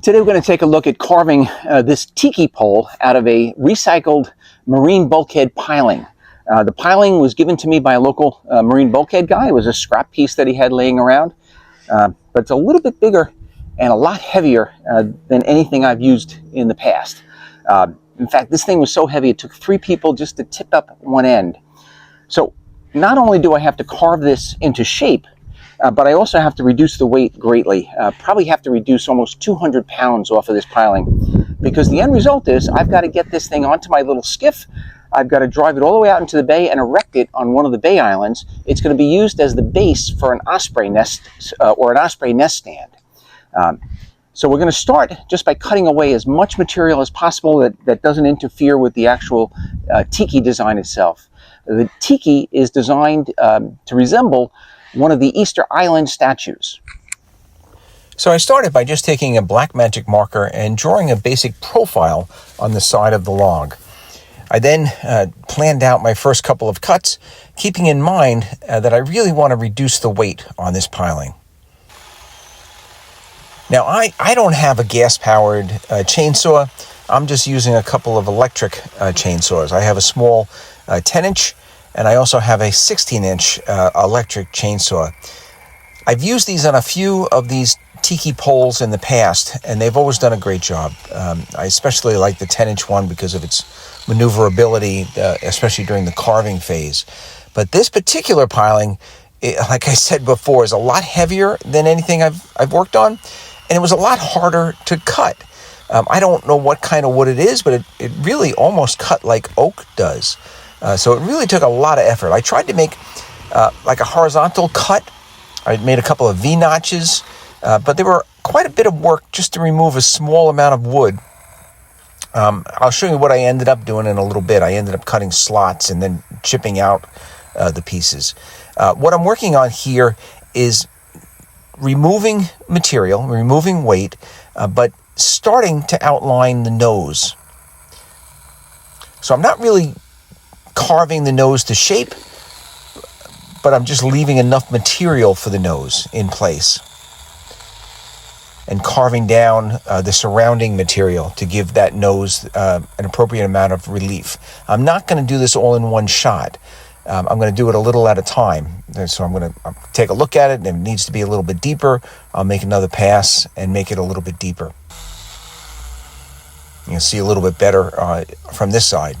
Today we're going to take a look at carving this Tiki pole out of a recycled marine bulkhead piling. The piling was given to me by a local marine bulkhead guy. It was a scrap piece that he had laying around, but it's a little bit bigger and a lot heavier than anything I've used in the past. In fact, this thing was so heavy it took 3 people just to tip up one end. So not only do I have to carve this into shape, but I also have to reduce the weight greatly. Probably have to reduce almost 200 pounds off of this piling, because the end result is I've got to get this thing onto my little skiff. I've got to drive it all the way out into the bay and erect it on one of the bay islands. It's going to be used as the base for an osprey nest or an osprey nest stand. So we're going to start just by cutting away as much material as possible that doesn't interfere with the actual Tiki design itself. The Tiki is designed to resemble one of the Easter Island statues. So I started by just taking a black magic marker and drawing a basic profile on the side of the log. I then planned out my first couple of cuts, keeping in mind that I really want to reduce the weight on this piling. Now, I don't have a gas-powered chainsaw. I'm just using a couple of electric chainsaws. I have a small 10-inch, and I also have a 16-inch electric chainsaw. I've used these on a few of these Tiki poles in the past, and they've always done a great job. I especially like the 10-inch one because of its maneuverability, especially during the carving phase. But this particular piling, like I said before, is a lot heavier than anything I've worked on, and it was a lot harder to cut. I don't know what kind of wood it is, but it really almost cut like oak does. So it really took a lot of effort. I tried to make like a horizontal cut. I made a couple of V-notches, but there were quite a bit of work just to remove a small amount of wood. I'll show you what I ended up doing in a little bit. I ended up cutting slots and then chipping out the pieces. What I'm working on here is removing material, removing weight, but starting to outline the nose. So I'm not really carving the nose to shape, but I'm just leaving enough material for the nose in place and carving down the surrounding material to give that nose an appropriate amount of relief. I'm not going to do this all in one shot. I'm going to do it a little at a time. And so I'm going to take a look at it, and if it needs to be a little bit deeper, I'll make another pass and make it a little bit deeper. You can see a little bit better from this side.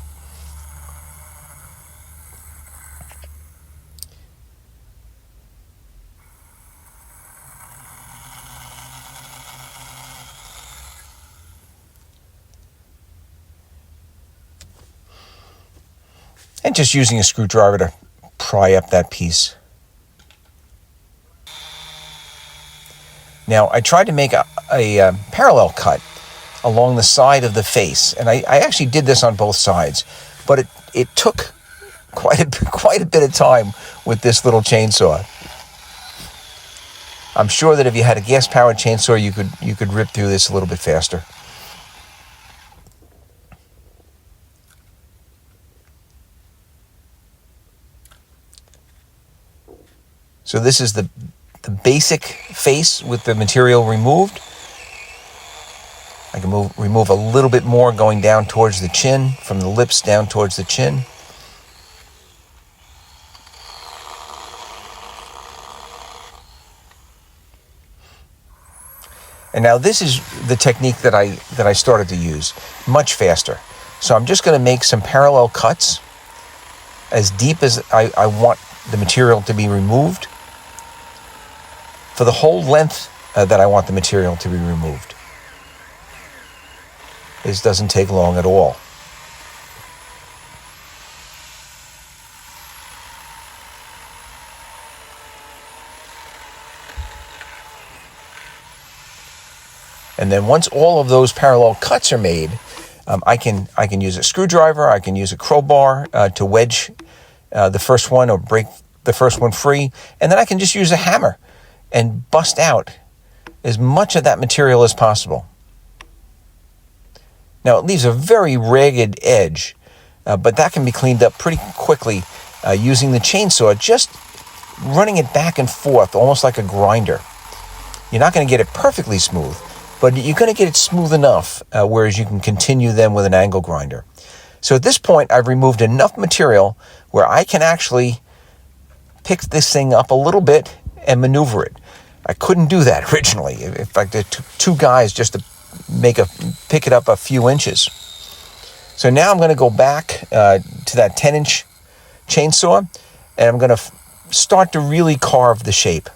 And just using a screwdriver to pry up that piece. Now, I tried to make a parallel cut along the side of the face, and I actually did this on both sides, but it took quite a bit of time with this little chainsaw. I'm sure that if you had a gas-powered chainsaw, you could rip through this a little bit faster. So this is the basic face with the material removed. I can remove a little bit more going down towards the chin, from the lips down towards the chin. And now this is the technique that I started to use, much faster. So I'm just going to make some parallel cuts as deep as I want the material to be removed, for the whole length that I want the material to be removed. This doesn't take long at all. And then once all of those parallel cuts are made, I can use a screwdriver, I can use a crowbar to wedge the first one or break the first one free, and then I can just use a hammer and bust out as much of that material as possible. Now, it leaves a very ragged edge, but that can be cleaned up pretty quickly using the chainsaw, just running it back and forth, almost like a grinder. You're not going to get it perfectly smooth, but you're going to get it smooth enough, whereas you can continue then with an angle grinder. So at this point, I've removed enough material where I can actually pick this thing up a little bit and maneuver it. I couldn't do that originally. In fact, it took two guys just to pick it up a few inches. So now I'm going to go back to that 10-inch chainsaw, and I'm going to start to really carve the shape.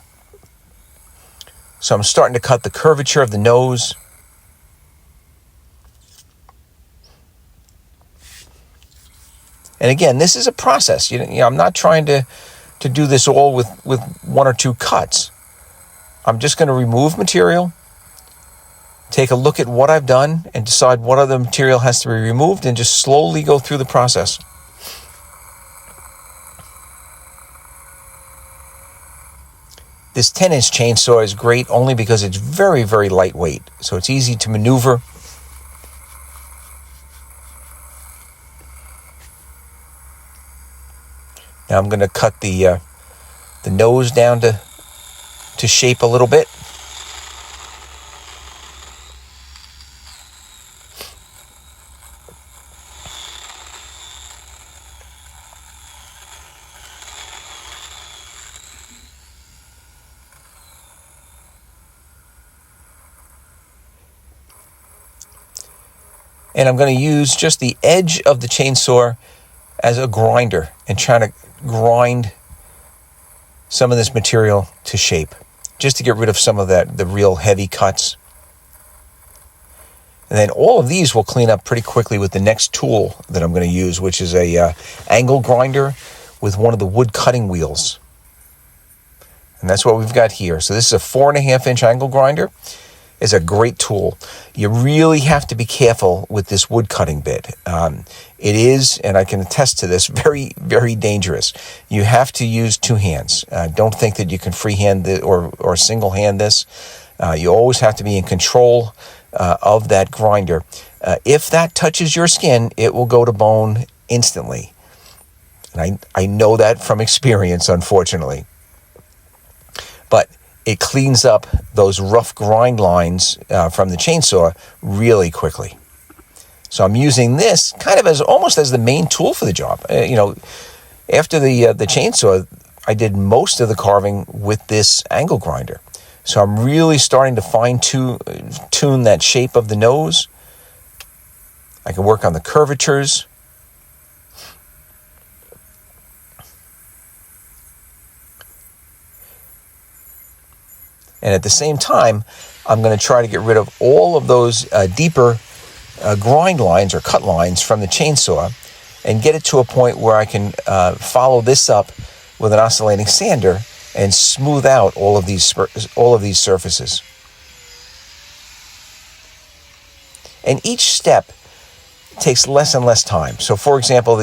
So I'm starting to cut the curvature of the nose. And again, this is a process. I'm not trying to do this all with one or two cuts. I'm just going to remove material, take a look at what I've done, and decide what other material has to be removed, and just slowly go through the process. This 10-inch chainsaw is great only because it's very, very lightweight, so it's easy to maneuver. Now I'm going to cut the nose down to shape a little bit. And I'm going to use just the edge of the chainsaw as a grinder and try to grind some of this material to shape, just to get rid of some of the real heavy cuts. And then all of these will clean up pretty quickly with the next tool that I'm going to use, which is a angle grinder with one of the wood cutting wheels. And that's what we've got here. So this is a 4.5-inch angle grinder. It's a great tool. You really have to be careful with this wood cutting bit. It is, and I can attest to this, very, very dangerous. You have to use two hands. Don't think that you can freehand or single hand this. You always have to be in control of that grinder. If that touches your skin, it will go to bone instantly. And I know that from experience, unfortunately. But it cleans up those rough grind lines from the chainsaw really quickly. So I'm using this kind of almost as the main tool for the job. After the chainsaw, I did most of the carving with this angle grinder. So I'm really starting to fine-tune that shape of the nose. I can work on the curvatures. And at the same time, I'm going to try to get rid of all of those deeper grind lines or cut lines from the chainsaw and get it to a point where I can follow this up with an oscillating sander and smooth out all of these surfaces. And each step takes less and less time. So, for example,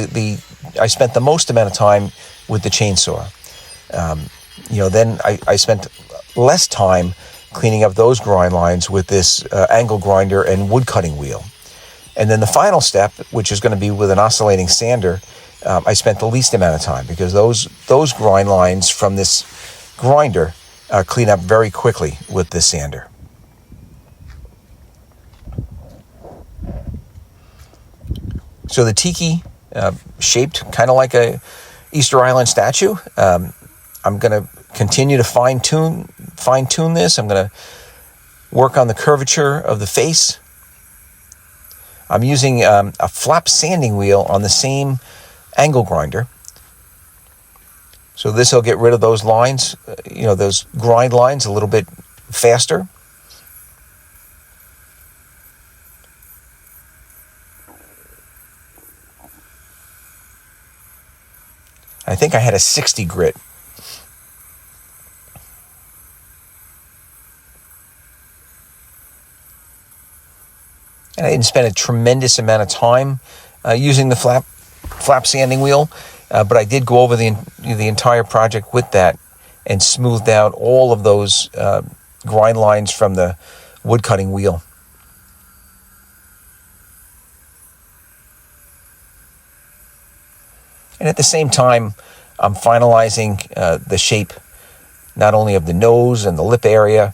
I spent the most amount of time with the chainsaw. Then I spent less time cleaning up those grind lines with this angle grinder and wood cutting wheel. And then the final step, which is going to be with an oscillating sander, I spent the least amount of time because those grind lines from this grinder clean up very quickly with this sander. So the Tiki, shaped kind of like a Easter Island statue. I'm going to continue to fine-tune this. I'm going to work on the curvature of the face. I'm using a flap sanding wheel on the same angle grinder. So this will get rid of those lines, those grind lines a little bit faster. I think I had a 60 grit. And I didn't spend a tremendous amount of time using the flap sanding wheel, but I did go over the entire project with that and smoothed out all of those grind lines from the wood cutting wheel. And at the same time, I'm finalizing the shape not only of the nose and the lip area,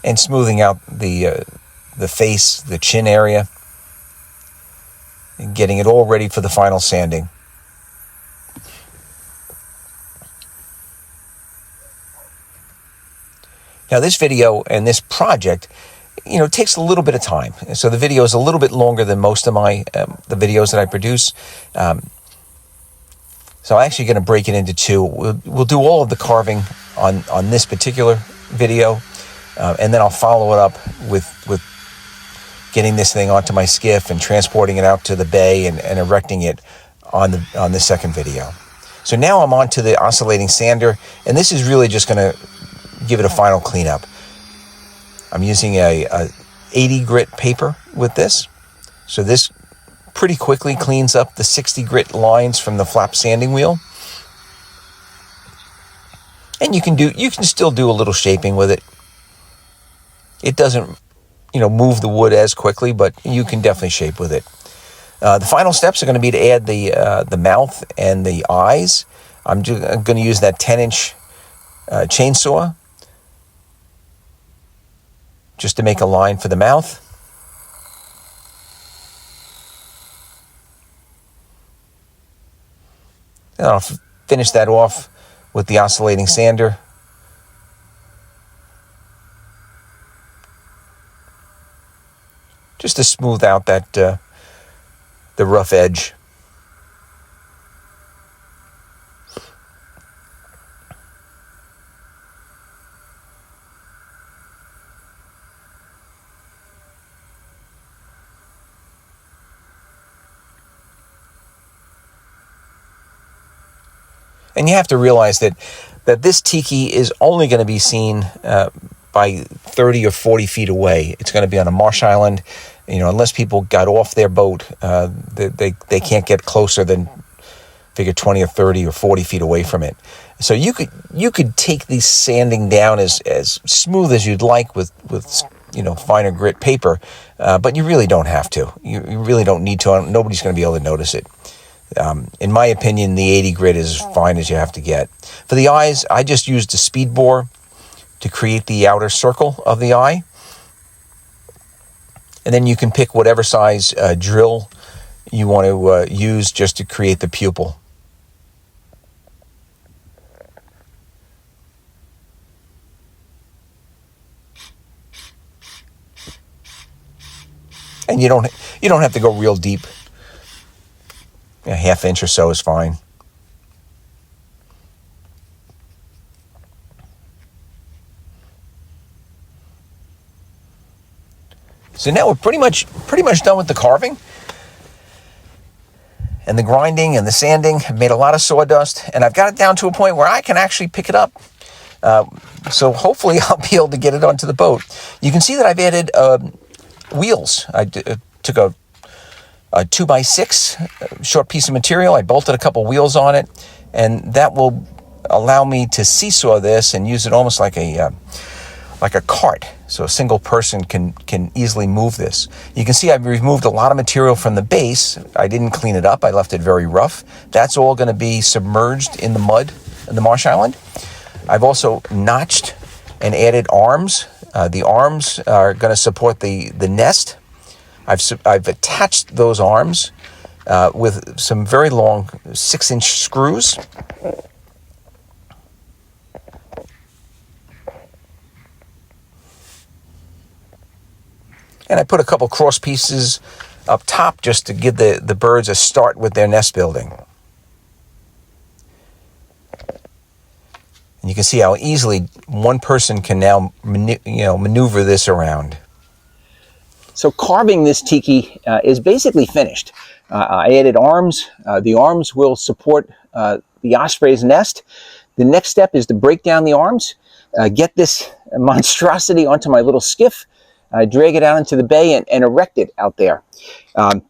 and smoothing out the face, the chin area, and getting it all ready for the final sanding. Now this video and this project, takes a little bit of time. So the video is a little bit longer than most of my the videos that I produce. So I'm actually going to break it into two. We'll do all of the carving on this particular video, and then I'll follow it up with getting this thing onto my skiff and transporting it out to the bay and erecting it on the second video. So now I'm on to the oscillating sander, and this is really just going to give it a final cleanup. I'm using a 80 grit paper with this. So this pretty quickly cleans up the 60 grit lines from the flap sanding wheel. And you can still do a little shaping with it. It doesn't, move the wood as quickly, but you can definitely shape with it. The final steps are going to be to add the mouth and the eyes. I'm going to use that 10-inch chainsaw just to make a line for the mouth. And I'll finish that off with the oscillating sander. Just to smooth out that the rough edge. And you have to realize that this tiki is only going to be seen by 30 or 40 feet away. It's going to be on a marsh island. Unless people got off their boat, they can't get closer than, figure, 20 or 30 or 40 feet away from it. So you could take these sanding down as smooth as you'd like with finer grit paper, but you really don't have to. You really don't need to. Nobody's going to be able to notice it. In my opinion, the 80 grit is as fine as you have to get. For the eyes, I just used a speed bore to create the outer circle of the eye. And then you can pick whatever size drill you want to use just to create the pupil. And you don't have to go real deep. A half inch or so is fine. So now we're pretty much done with the carving and the grinding and the sanding. I've made a lot of sawdust, and I've got it down to a point where I can actually pick it up. So hopefully I'll be able to get it onto the boat. You can see that I've added wheels. I took a 2x6 short piece of material. I bolted a couple wheels on it, and that will allow me to seesaw this and use it almost like a cart, so a single person can easily move this. You can see I've removed a lot of material from the base. I didn't clean it up. I left it very rough. That's all going to be submerged in the mud in the marsh island. I've also notched and added arms. The arms are going to support the nest. I've attached those arms with some very long 6-inch screws. And I put a couple cross pieces up top just to give the birds a start with their nest building. And you can see how easily one person can now maneuver this around. So carving this tiki is basically finished. I added arms. The arms will support the osprey's nest. The next step is to break down the arms, get this monstrosity onto my little skiff, drag it out into the bay and erect it out there.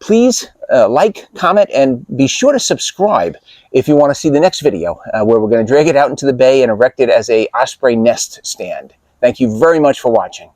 Please like, comment, and be sure to subscribe if you want to see the next video where we're going to drag it out into the bay and erect it as a osprey nest stand. Thank you very much for watching.